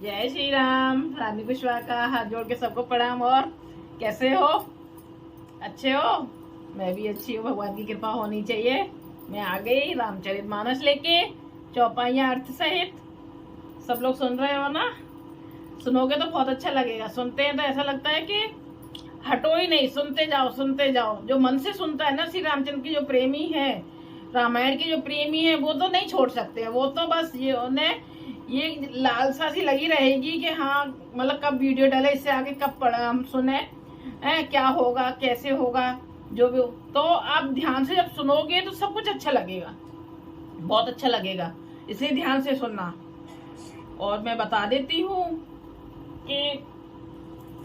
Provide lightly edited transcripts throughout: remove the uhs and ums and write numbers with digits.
जय श्री राम। रानी कुशवाहा का हाथ जोड़ के सबको प्रणाम। और कैसे हो? अच्छे हो? मैं भी अच्छी हूँ, भगवान की कृपा होनी चाहिए। मैं आ गई रामचरितमानस लेके, चौपाइयाँ अर्थ सहित। सब लोग सुन रहे हो ना? सुनोगे तो बहुत अच्छा लगेगा। सुनते हैं तो ऐसा लगता है कि हटो ही नहीं, सुनते जाओ सुनते जाओ। जो मन से सुनता है ना, श्री रामचंद्र की जो प्रेमी है, रामायण की जो प्रेमी है, वो तो नहीं छोड़ सकते हैं। वो तो बस ये उन्हें ये लालसा सी लगी रहेगी कि हाँ, मतलब कब वीडियो डाले, इससे आगे कब पढ़ा हम सुने, क्या होगा कैसे होगा जो भी। तो आप ध्यान से जब सुनोगे तो सब कुछ अच्छा लगेगा, बहुत अच्छा लगेगा। इसलिए ध्यान से सुनना। और मैं बता देती हूँ कि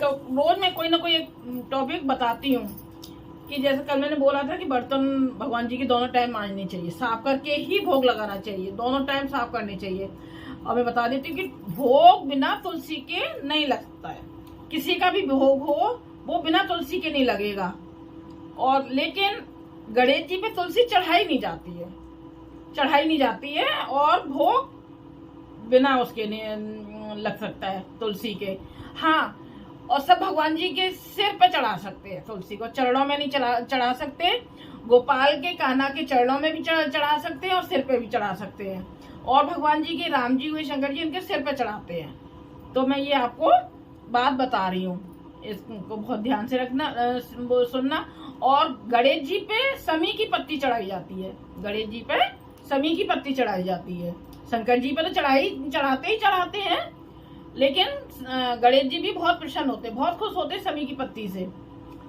रोज मैं कोई ना कोई एक टॉपिक बताती हूँ। कि जैसे कल मैंने बोला था कि बर्तन भगवान जी की दोनों टाइम मांजनी चाहिए, साफ करके ही भोग लगाना चाहिए, दोनों टाइम साफ करनी चाहिए। और मैं बता देती हूँ कि भोग बिना तुलसी के नहीं लगता है। किसी का भी भोग हो वो बिना तुलसी के नहीं लगेगा। और लेकिन गणेश जी पे तुलसी चढ़ाई नहीं जाती है, और भोग बिना उसके नहीं लग सकता है तुलसी के। हाँ, और सब भगवान जी के सिर पे चढ़ा सकते हैं तुलसी को, चरणों में नहीं चढ़ा सकते। गोपाल के कान्हा के चरणों में भी चढ़ा सकते हैं और सिर पे भी चढ़ा सकते हैं। और भगवान जी के राम जी हुए शंकर जी, इनके सिर पे चढ़ाते हैं। तो मैं ये आपको बात बता रही हूँ, इसको बहुत ध्यान से रखना, सुनना। और गणेश जी पे समी की पत्ती चढ़ाई जाती है। गणेश जी पे समी की पत्ती चढ़ाई जाती है। शंकर जी पे तो चढ़ाते हैं, लेकिन गणेश जी भी बहुत प्रसन्न होते, बहुत खुश होते समी की पत्ती से।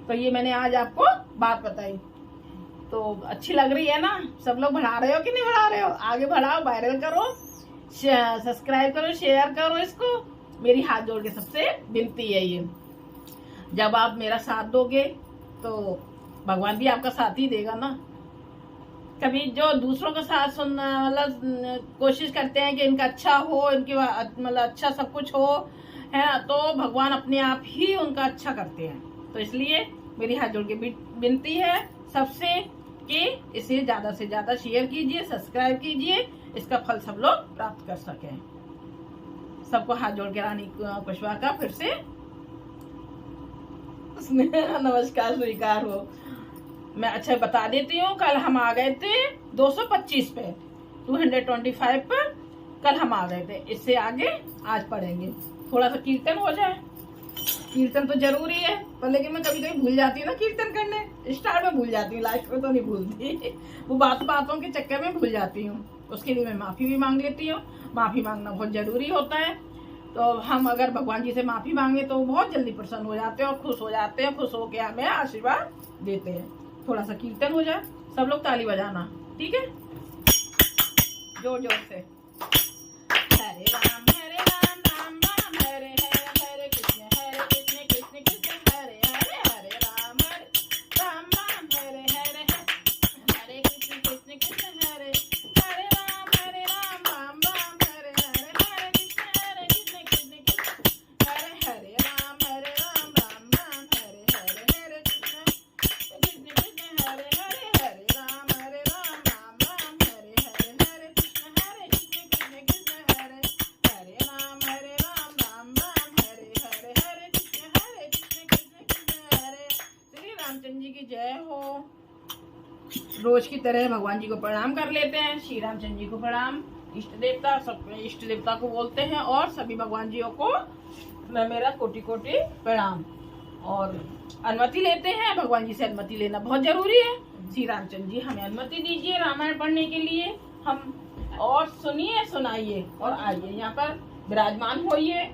तो ये मैंने आज आपको बात बताई। तो अच्छी लग रही है ना? सब लोग बढ़ा रहे हो कि नहीं बढ़ा रहे हो? आगे बढ़ाओ, वायरल करो, सब्सक्राइब करो, शेयर करो इसको। मेरी हाथ जोड़ के सबसे विनती है ये। जब आप मेरा साथ दोगे तो भगवान भी आपका साथ ही देगा ना। कभी जो दूसरों का साथ सुनना, मतलब कोशिश करते हैं कि इनका अच्छा हो, इनके मतलब अच्छा सब कुछ हो, है ना, तो भगवान अपने आप ही उनका अच्छा करते हैं। तो इसलिए मेरी हाथ जोड़ के विनती है सबसे कि इसे ज्यादा से ज्यादा शेयर कीजिए, सब्सक्राइब कीजिए, इसका फल सब लोग प्राप्त कर सकें। सबको हाथ जोड़ के रानी कुशवाहा का फिर से नमस्कार स्वीकार हो। मैं अच्छा बता देती हूँ, कल हम आ गए थे 225 पे, 225 पर कल हम आ गए थे। इससे आगे आज पढ़ेंगे। थोड़ा सा कीर्तन हो जाए। कीर्तन तो जरूरी है, पर लेकिन मैं कभी कभी भूल जाती हूँ ना कीर्तन करने। स्टार्ट में भूल जाती हूँ, लास्ट में तो नहीं भूलती। वो बातों के चक्कर में भूल जाती हूँ। उसके लिए मैं माफी भी मांग लेती हूँ। माफी मांगना बहुत जरूरी होता है। तो हम अगर भगवान जी से माफी मांगे तो बहुत जल्दी प्रसन्न हो जाते हैं और खुश हो जाते हैं। खुश होकर हमें आशीर्वाद देते हैं। थोड़ा सा कीर्तन हो जाए, सब लोग ताली बजाना, ठीक है? जोर जोर से। हरे राम राम राम हरे हरे, हरे कृष्ण कृष्ण कृष्ण हरे हरे, हरे राम राम हरे हरे, हरे कृष्ण कृष्ण हरे हरे, राम राम हरे हरे, हरे कृष्ण कृष्ण हरे हरे, राम राम हरे हरे, हरे कृष्ण कृष्ण हरे हरे, हरे राम राम हरे हरे, हरे कृष्ण कृष्ण हरे हरे, राम हरे हरे, हरे कृष्ण कृष्ण हरे। श्री रामचंद्र जी की जय हो। रोज की तरह भगवान जी को प्रणाम कर लेते हैं। श्री रामचंद्र जी को प्रणाम, इष्ट देवता, सब इष्ट देवता को बोलते हैं, और सभी भगवान जियों को मेरा कोटि कोटि प्रणाम। और अनुमति लेते हैं, भगवान जी से अनुमति लेना बहुत जरूरी है। श्री रामचंद्र जी हमें अनुमति दीजिए रामायण पढ़ने के लिए। हम और सुनिए, सुनाइए और आइए यहाँ पर विराजमान होइए।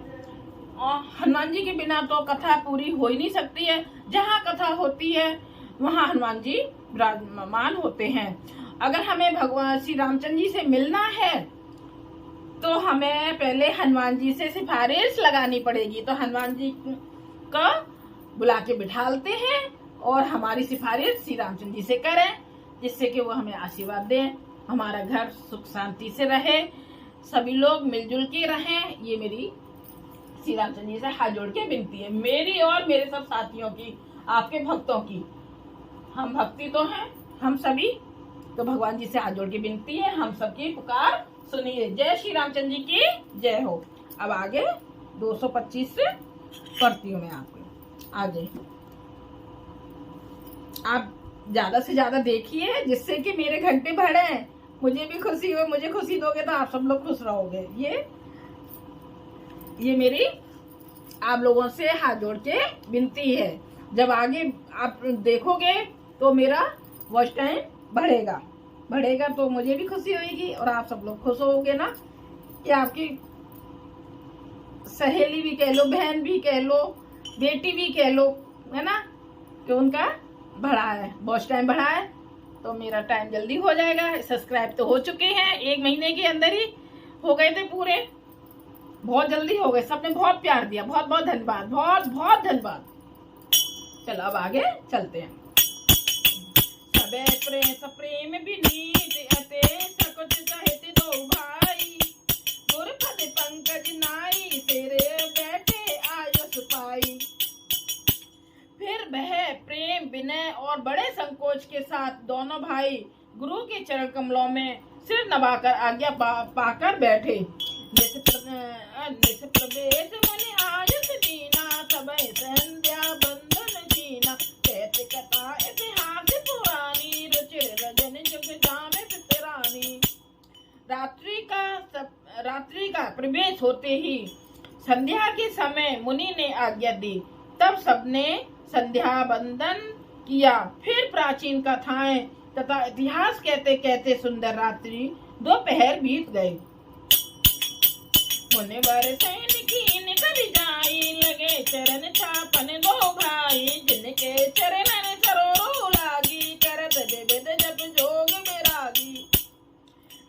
और हनुमान जी के बिना तो कथा पूरी हो ही नहीं सकती है। जहाँ कथा होती है वहाँ हनुमान जी विराजमान होते हैं। अगर हमें भगवान श्री रामचंद्र जी से मिलना है तो हमें पहले हनुमान जी से सिफारिश लगानी पड़ेगी। तो हनुमान जी को बुला के बिठालते हैं और हमारी सिफारिश श्री रामचंद्र जी से करें, जिससे कि वो हमें आशीर्वाद दें, हमारा घर सुख शांति से रहे, सभी लोग मिलजुल के रहें। ये मेरी श्री रामचंद्र जी से हाथ जोड़ के विनती है, मेरी और मेरे सब साथियों की, आपके भक्तों की। हम भक्ति तो हैं हम सभी, तो भगवान जी से हाथ जोड़ के विनती है, हम सबकी पुकार सुनिए। जय श्री रामचंद्र जी की जय हो। अब आगे 225 से करती हूँ मैं आपको आगे। आप ज्यादा से ज्यादा देखिए जिससे कि मेरे घंटे बढ़े, मुझे भी खुशी हो। मुझे खुशी दोगे तो आप सब लोग खुश रहोगे। ये मेरी आप लोगों से हाथ जोड़ के विनती है। जब आगे आप देखोगे तो मेरा वॉच टाइम बढ़ेगा तो मुझे भी खुशी होगी और आप सब लोग खुश होगे ना कि आपकी सहेली भी कह लो, बहन भी कह लो, बेटी भी कह लो, है ना, कि उनका बढ़ा है, वॉच टाइम बढ़ा है तो मेरा टाइम जल्दी हो जाएगा। सब्सक्राइब तो हो चुके हैं, 1 महीने के अंदर ही हो गए थे पूरे, बहुत जल्दी हो गए। सबने बहुत प्यार दिया, बहुत बहुत धन्यवाद, बहुत बहुत धन्यवाद। चलो अब आगे चलते हैं। सबे प्रेम विनीत अते सकुच सहित दो भाई, गुरपद पंकज नाई तेरे बैठे आयस पाई। फिर वह प्रेम विनय और बड़े संकोच के साथ दोनों भाई गुरु के चरण कमलों में सिर नवाकर आज्ञा पाकर बैठे। प्रवेश मुनि आयस दीना, सबे संध्या बंधन कीना, कहते कथा इतिहास पुरानी, रुचिर रजन जुग जामे पितरानी। रात्रि का प्रवेश होते ही संध्या के समय मुनि ने आज्ञा दी। तब सबने संध्या बंदन किया। फिर प्राचीन कथाएं तथा इतिहास कहते कहते सुंदर रात्रि दोपहर बीत गए। मुनि वर सैन कीन कभी जाई, लगे चरण छापन दो भाई, जिनके चरणन सरोरो लागी, करत विविध जप जोग विरागी।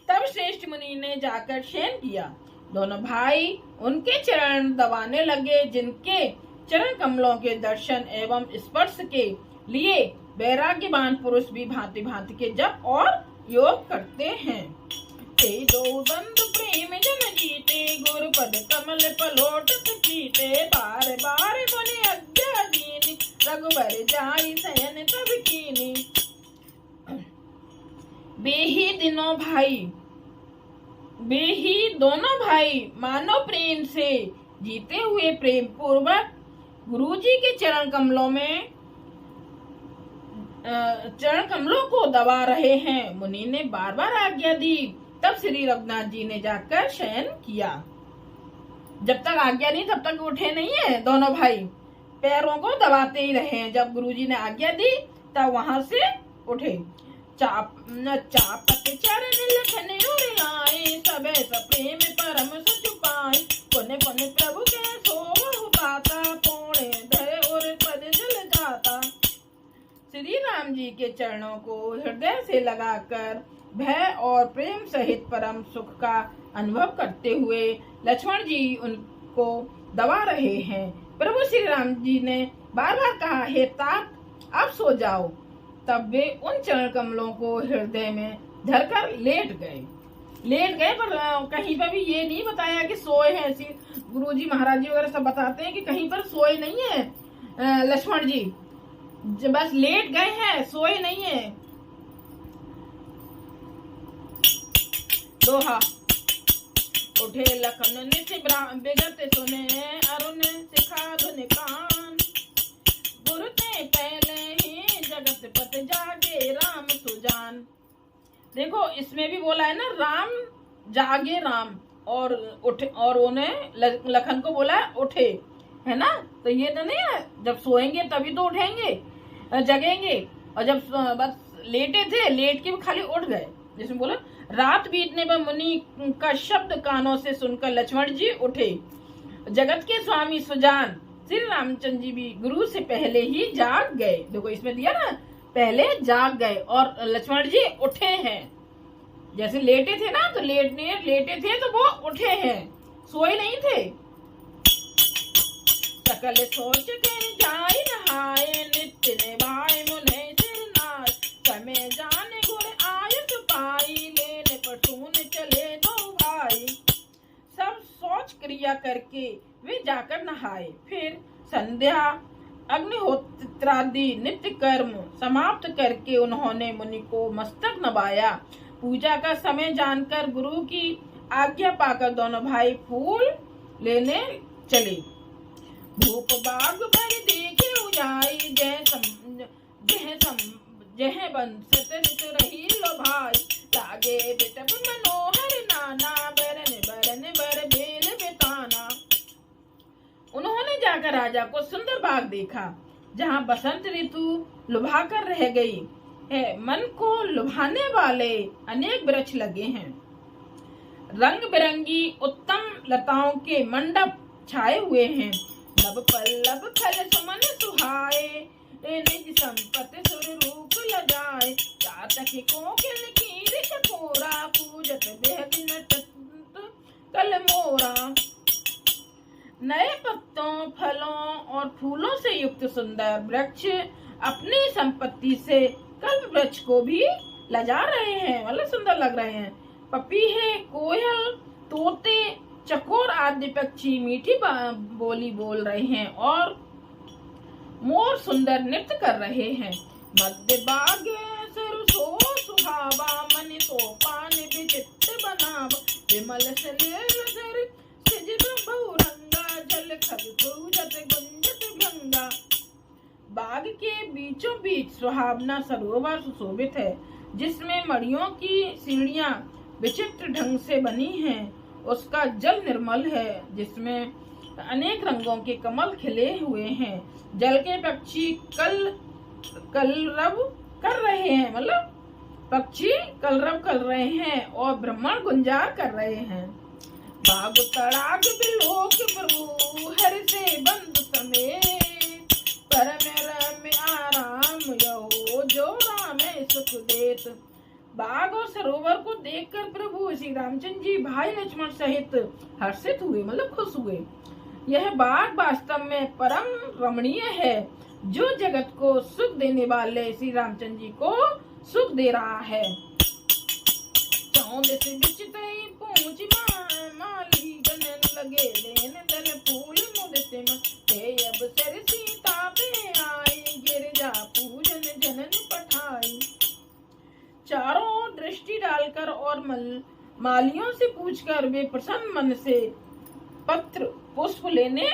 तब श्रेष्ठ मुनि ने जाकर शयन किया। दोनों भाई उनके चरण दबाने लगे, जिनके चरण कमलों के दर्शन एवं स्पर्श के लिए वैराग्यवान पुरुष भी भांति भांति के जप और योग करते हैं। दो बंधु प्रेम जन जीते, गुरुपद कमल पलोट पीते, बार बार मुनि आज्ञा दीनी, रघुबर जाई शयन तब कीनी। वे ही दोनों भाई मानव प्रेम से जीते हुए प्रेम पूर्वक गुरुजी के चरण कमलों को दबा रहे हैं। मुनि ने बार बार आज्ञा दी। तब श्री रघुनाथ जी ने जाकर शयन किया। जब तक आज्ञा नहीं तब तक उठे नहीं है दोनों भाई, पैरों को दबाते ही रहे हैं। जब गुरुजी ने आज्ञा दी तब वहां से उठे। चापत चरण लखन उर लाए, सबे प्रेम परम सचुपाए, पुण्य पुण्य प्रभु के सोवहु पाता, पौणे धय और पद जल जाता। श्री राम जी के चरणों को हृदय से लगाकर भय और प्रेम सहित परम सुख का अनुभव करते हुए लक्ष्मण जी उनको दबा रहे हैं। प्रभु श्री राम जी ने बार बार कहा, हे तात अब सो जाओ। तब वे उन चरण कमलों को हृदय में धरकर लेट गए पर कहीं पर भी ये नहीं बताया कि सोए हैं। ऐसी गुरुजी महाराज जी वगैरह सब बताते हैं कि कहीं पर सोए नहीं है लक्ष्मण जी, बस लेट गए हैं, सोए नहीं है। दोहा उठे लखन नित विगत सुने, अरुण सिखा धुन कान, गुरु ते पहले ही जगत पत जागे, राम सुजान। देखो इसमें भी बोला है ना, राम जागे राम, और उठे, और उन्हें लखन को बोला उठे, है ना। तो ये तो नहीं है, जब सोएंगे तभी तो उठेंगे, जगेंगे। और जब बस लेटे थे, लेट के खाली उठ गए। जिसमें बोला रात बीतने पर मुनि का शब्द कानों से सुनकर लक्ष्मण जी उठे। जगत के स्वामी सुजान श्री रामचंद्र जी भी गुरु से पहले ही जाग गए। देखो इसमें दिया ना, पहले जाग गए और लक्ष्मण जी उठे हैं। जैसे लेटे थे ना, तो लेटे थे तो वो उठे हैं, सोए नहीं थे। सकल सोच कर जाय नहाए, नित्य निभाए मुने सिर नाय, समय जाने गुर आयत पाई, लेने पटून चले दो भाई। सब सोच क्रिया करके वे जाकर नहाए। फिर संध्या अग्निहोत्रादि नित्य कर्म समाप्त करके उन्होंने मुनि को मस्तक नवाया। पूजा का समय जानकर गुरु की आज्ञा पाकर दोनों भाई फूल लेने चले। भूप बाग भर देखे उजाई, जह बंसत नित रही लो भाई। लागे बिटप मनोहर नाना, बरन बरन बर बेल बेताना। उन्होंने जाकर राजा को सुंदर बाग देखा, जहाँ बसंत ऋतु लुभा कर रह गई है। मन को लुभाने वाले अनेक वृक्ष लगे हैं। रंग बिरंगी उत्तम लताओं के मंडप छाए हुए हैं। नभ पल्लव फल सुमन सुहाए, निज संपत्ति सुर रूप लगाए। चातक कोकिल कीर चकोरा, पूजत बेहद कल मोरा। नए पत्तों, फलों और फूलों से युक्त सुंदर वृक्ष अपनी संपत्ति से कल्प वृक्ष को भी लजा रहे हैं, मतलब सुंदर लग रहे हैं। पपीहे, कोयल, तोते, चकोर आदि पक्षी मीठी बोली बोल रहे हैं और मोर सुंदर नृत्य कर रहे हैं। मध्य बाग सरसो सुहावा, मन तो पान विचित्र बनावा। विमल सलिल सिज बहुरंगा, जल खग पूजत गुंजत भंगा। बाग के बीचों बीच सुहावना सरोवर सुशोभित है, जिसमें मड़ियों की सीढ़ियां विचित्र ढंग से बनी हैं। उसका जल निर्मल है, जिसमें अनेक रंगों के कमल खिले हुए हैं। जल के पक्षी कलरव कर रहे हैं, मतलब पक्षी कलरव कर रहे हैं और ब्रह्मण गुंजार कर रहे हैं। बाग तड़ाग बिलोक प्रभु, हर से बंद समेत। परम आराम यो, जो राम सुख देत। बाग और सरोवर को देखकर प्रभु श्री रामचंद्र जी भाई लक्ष्मण सहित हर्षित हुए, मतलब खुश हुए। यह बाग वास्तव में परम रमणीय है, जो जगत को सुख देने वाले श्री रामचंद्र जी को सुख दे रहा है। पूछ माली गनन लगे लेन दल फूल मुदते मते। अब सर सीता पे आई, गिरजा पूजन जनन पठाई। चारों ओर दृष्टि डालकर और मालियों से पूछकर वे प्रसन्न मन से पत्र पुष्प लेने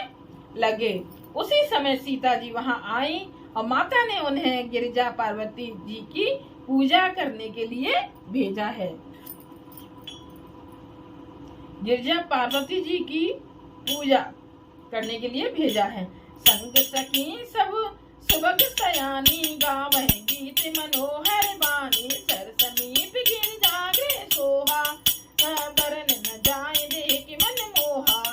लगे। उसी समय सीता जी वहां आई और माता ने उन्हें गिरिजा पार्वती जी की पूजा करने के लिए भेजा है। गिरिजा पार्वती जी की पूजा करने के लिए भेजा है। संग सखी सब सुबह सयानी, गावह गीत मनोहर बानी। सर समीप गिरिजा गृह सोहा, बरन न जाए देख मन मोहा।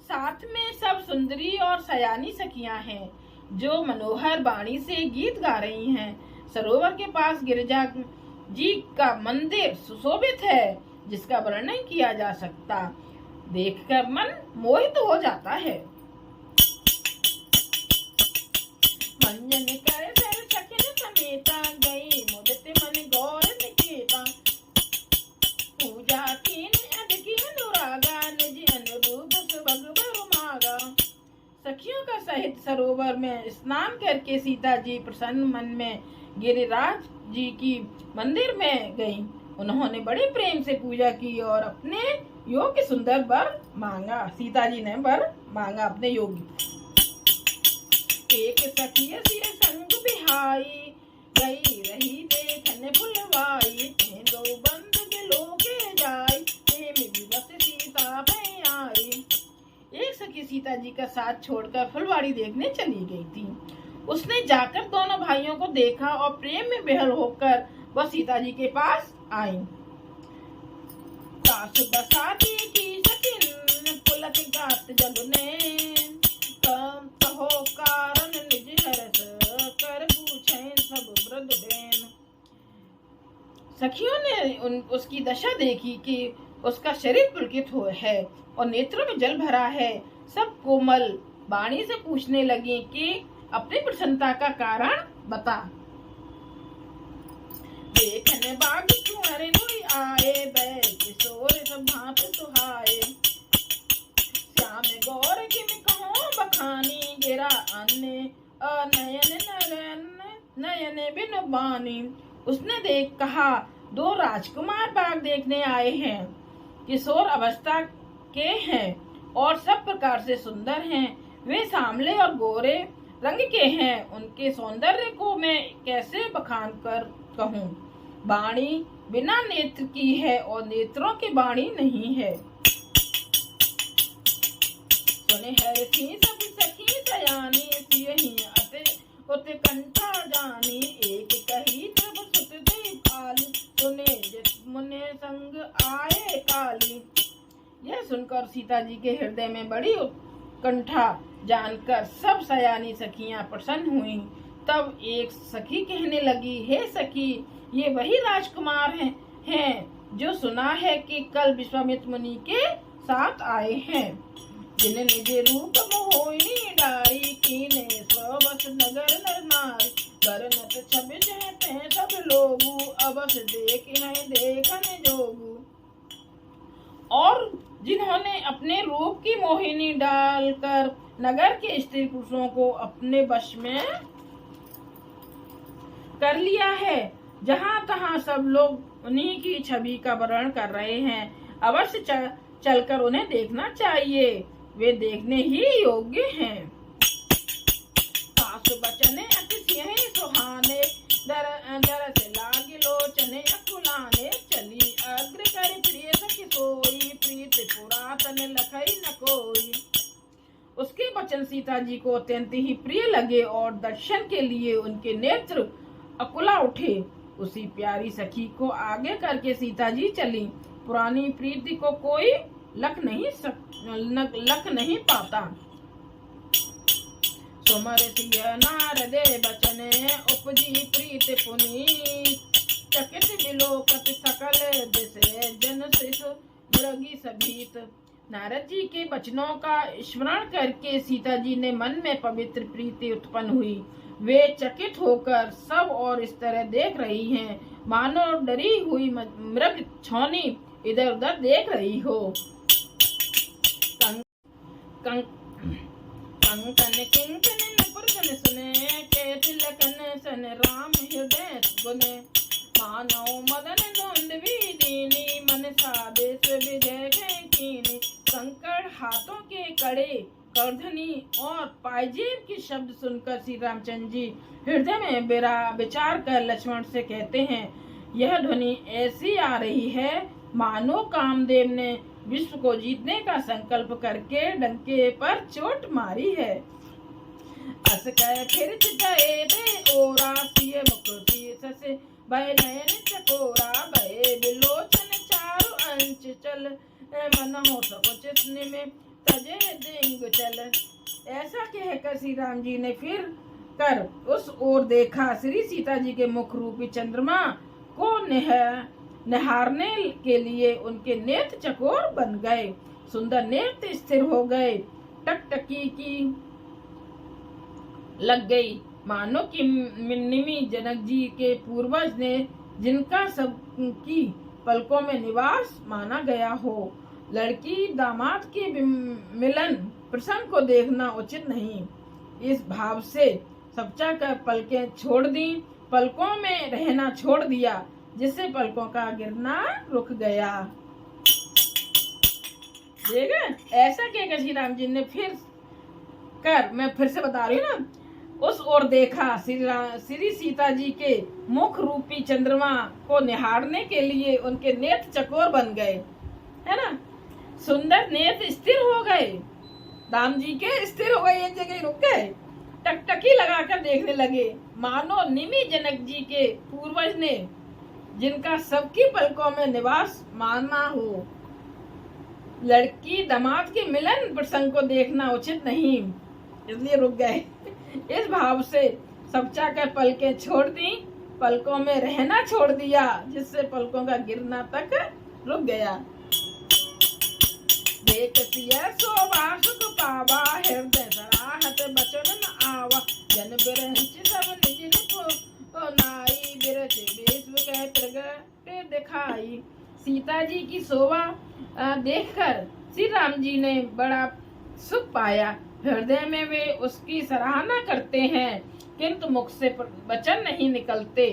साथ में सब सुंदरी और सयानी सखियां हैं, जो मनोहर बाणी से गीत गा रही हैं। सरोवर के पास गिरिजा जी का मंदिर सुशोभित है, जिसका वर्णन किया जा सकता। देखकर मन मोहित हो जाता है। मंजन कर सर सखिन समेता, गई मुदित मन गौर निकेता। पूजा कीन अदकी अनुरागा, निज अनुरूप सुभग बर मागा। सखियों का सहित सरोवर में स्नान करके सीता जी प्रसन्न मन में गिरिराज जी की मंदिर में गईं। उन्होंने बड़े प्रेम से पूजा की और अपने योग्य सुंदर वर मांगा। सीता जी ने वर मांगा अपने योग्य। एक सखी सिर संग बिहाई, गई रही देखन फुलवाई। दो बंद बिलो के जाई, प्रेम दिवस सीता भई आई। एक सखी सीता जी का साथ छोड़कर फुलवाड़ी देखने चली गई थी। उसने जाकर दोनों भाइयों को देखा और प्रेम में बेहल होकर वह सीता जी के पास आई। सास बसाती की सकिन, पुलक गात जग ने। कहो कारण निज हरस, कर पूछें सब वृद्ध बेन। सखियों ने उसकी दशा देखी कि उसका शरीर पुलकित है और नेत्रों में जल भरा है। सब कोमल वाणी से पूछने लगी कि अपनी प्रसन्नता का कारण बता। देखने बाग कुंवर नुई आए, बैठ किशोर सब भांत सुहाए। श्याम गौर किम कहो बखानी, गिरा अन्य नयन नयन बिन बानी। उसने देख कहा, दो राजकुमार बाग देखने आए हैं, किशोर अवस्था के हैं, और सब प्रकार से सुंदर हैं। वे सांवले और गोरे रंग के हैं। उनके सौंदर्य को मैं कैसे बखान कर कहूँ। वाणी बिना नेत्र की है और नेत्रों की वाणी नहीं है। सुने हरसी सब सखी सयानी सियहि अते उते कंठा जानी। एक कही तब सुत दे भाली सुने जिस मुने संग आए काली। यह सुनकर सीता जी के हृदय में बड़ी उत्कंठा जानकर सब सयानी सखियां प्रसन्न हुईं। तब एक सखी कहने लगी, हे सखी, ये वही राजकुमार हैं जो सुना है कि कल विश्वामित्र मुनि के साथ आए हैं, जिन्हें निज रूप मोहिनी डारी कीने स्ववश नगर नर नारी। बरनत छवि जहते सब लोगू अवश्य देखन जोगू। और जिन्होंने अपने रूप की मोहिनी डालकर नगर के स्त्री पुरुषों को अपने वश में कर लिया है, जहाँ तहाँ सब लोग उन्हीं की छवि का वर्णन कर रहे हैं। अवश्य चलकर उन्हें देखना चाहिए, वे देखने ही योग्य हैं। सासु बचने अतिशय सुहाने दर से लागे लोचने अकुलाने। चली अग्र कर प्रिय सखी सोई प्रीत पुरातन लखई न कोई। उसके वचन सीता जी को अत्यंत ही प्रिय लगे और दर्शन के लिए उनके नेत्र अकुला उठे। उसी प्यारी सखी को आगे करके सीता जी चली। पुरानी प्रीति को कोई लख नहीं पाता। सुमर सिय नारदे बचने उपजी प्रीत पुनीत। चकित विलोकत सकल दिसे जन शिशु मृगी सभीत। नारद जी के वचनों का स्मरण करके सीता जी ने मन में पवित्र प्रीति उत्पन्न हुई। वे चकित होकर सब और इस तरह देख रही हैं, मानो डरी हुई मृग छौनी इधर उधर देख रही हो। कंकन किंकन नपुरकन सुने के तिलकन सन राम हृदय गुने। मानव मदन धुंधवी दीनी मन सादेश विजय कीनी। कंकड़ हाथों के कड़े करधनी और पायजेब के शब्द सुनकर श्री रामचंद्र जी हृदय में विचार कर लक्ष्मण से कहते हैं, यह ध्वनि ऐसी आ रही है मानो कामदेव ने विश्व को जीतने का संकल्प करके डंके पर चोट मारी है। अस कह फिर गए बे ओरा सिए मुकुटी ससे भय नयन चकोरा। भय बिलोचन चारु अंच चल मन हो सकुचित में तजे देंग चल। ऐसा कहकर श्री राम जी ने फिर कर उस ओर देखा। श्री सीता जी के मुख रूपी चंद्रमा को निहारने के लिए उनके नेत्र चकोर बन गए। सुंदर नेत्र स्थिर हो गए। टकटकी की लग गई, मानो कि निमि जनक जी के पूर्वज ने जिनका सबकी पलकों में निवास माना गया हो। लड़की दामाद के मिलन प्रसंग को देखना उचित नहीं, इस भाव से सबचा कर पलकें छोड़ दी, पलकों में रहना छोड़ दिया, जिससे पलकों का गिरना रुक गया। देखा, ऐसा कहकर श्री राम जी ने मैं फिर से बता रही हूँ ना, उस ओर देखा। श्री सीता जी के मुख रूपी चंद्रमा को निहारने के लिए उनके नेत्र चकोर बन गए, है ना। सुंदर नेत्र स्थिर हो गए, राम जी के स्थिर हो गए, एक जगह रुक गए, टकटकी लगाकर देखने लगे, मानो निमि जनक जी के पूर्वज ने जिनका सबकी पलकों में निवास माना हो। लड़की दामाद के मिलन प्रसंग को देखना उचित नहीं, इसलिए रुक गए। इस भाव से सबचा कर पलकें छोड़ दी, पलकों में रहना छोड़ दिया, जिससे पलकों का गिरना तक रुक गया। देख सिया शोभा सुख पावा, हृदय सराहत बचन न आवा। जन बिरंच सब निज निपुण नाई, बिरच विश्व कह प्रगट दिखाई। सीता जी की शोभा देखकर श्री राम जी ने बड़ा सुख पाया। हृदय में वे उसकी सराहना करते हैं, किंतु मुख से वचन नहीं निकलते।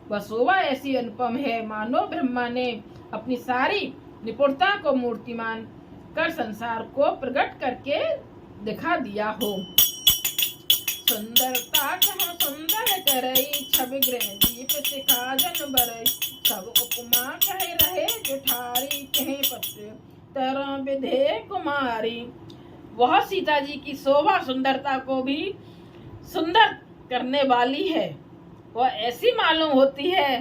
वह शोभा ऐसी अनुपम है, मानो ब्रह्मा ने अपनी सारी निपुणता को मूर्तिमान कर संसार को प्रकट करके दिखा दिया हो। सुंदरता कहाँ सुंदर करई, छवि गृह दीप सिखा जन बरई। सब उपमा कह रहे जुठारी, कहे पत्र तरह विधे कुमारी। वह सीता जी की शोभा सुंदरता को भी सुंदर करने वाली है। वह ऐसी मालूम होती है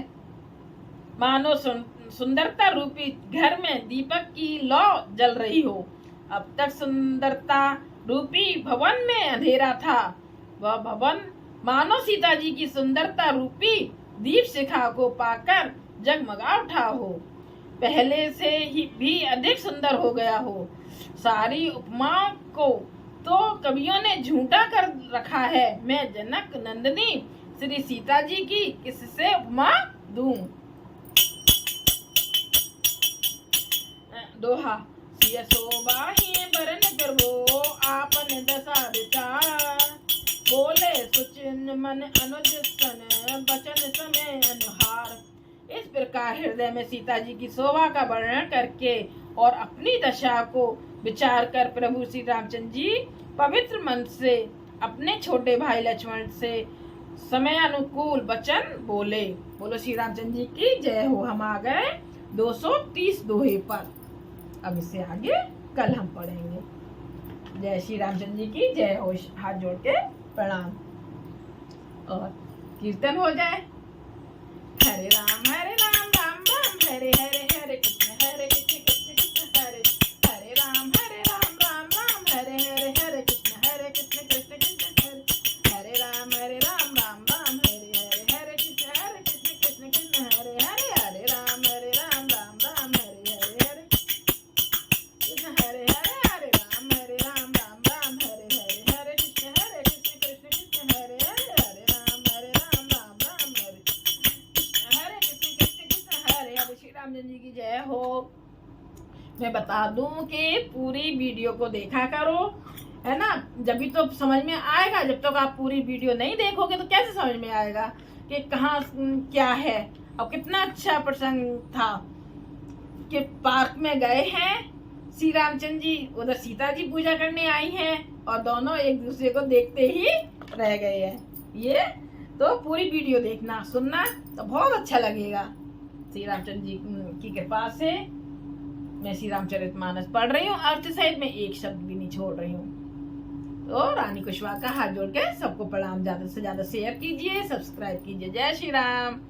मानो सुंदरता रूपी घर में दीपक की लौ जल रही हो। अब तक सुंदरता रूपी भवन में अंधेरा था, वह भवन मानो सीता जी की सुंदरता रूपी दीप शिखा को पाकर जगमगा उठा हो, पहले से ही भी अधिक सुंदर हो गया हो। सारी उपमाओं को तो कवियों ने झूठा कर रखा है। मैं जनक नंदिनी श्री सीता जी की किससे उपमा दूं। दोहा। सिय शोभा ही बरन प्रभो, आपन दशा विचार। बोले सुचिन मन अनुज सन, बचन समय अनुहार। इस प्रकार हृदय में सीता जी की शोभा का वर्णन करके और अपनी दशा को विचार कर प्रभु श्री रामचंद्र जी पवित्र मन से अपने छोटे भाई लक्ष्मण से समय अनुकूल वचन बोले। बोलो श्री रामचंद्र जी की जय हो। हम आ गए 230 दोहे पर। अब इससे आगे कल हम पढ़ेंगे। जय श्री रामचंद्र जी की जय हो। हाथ जोड़ के प्रणाम और कीर्तन हो जाए। हरे राम राम राम हरे हरे, हरे कृष्ण कृष्ण कृष्ण हरे हरे। राम राम राम हरे हरे, हरे कृष्ण कृष्ण कृष्ण हरे हरे। राम राम राम हरे हरे, हरे कृष्ण कृष्ण कृष्ण हरे हरे। हरे राम राम हरे हरे, हरे कृष्ण हरे हरे। हरे राम राम हरे हरे, हरे कृष्ण कृष्ण कृष्ण हरे हरे। हरे राम राम हरे हरे कृष्ण कृष्ण हरे हरे। श्री रामचंद्र जी की जय हो। मैं बता दूं कि पूरी वीडियो को देखा करो, है ना, जब भी तो समझ में आएगा। जब तक आप पूरी वीडियो नहीं देखोगे तो कैसे समझ में आएगा कि कहाँ क्या है। और कितना अच्छा प्रसंग था कि पार्क में गए हैं श्री रामचंद्र जी, उधर सीता जी पूजा करने आई हैं और दोनों एक दूसरे को देखते ही रह गए हैं। ये तो पूरी वीडियो देखना सुनना तो बहुत अच्छा लगेगा। श्री रामचंद्र जी की कृपा से मैं श्री रामचरितमानस पढ़ रही हूँ, अर्थ सहित मैं एक शब्द भी नहीं छोड़ रही हूँ। तो रानी कुशवाहा का हाथ जोड़ के सबको प्रणाम। ज्यादा से ज्यादा शेयर कीजिए, सब्सक्राइब कीजिए। जय श्री राम।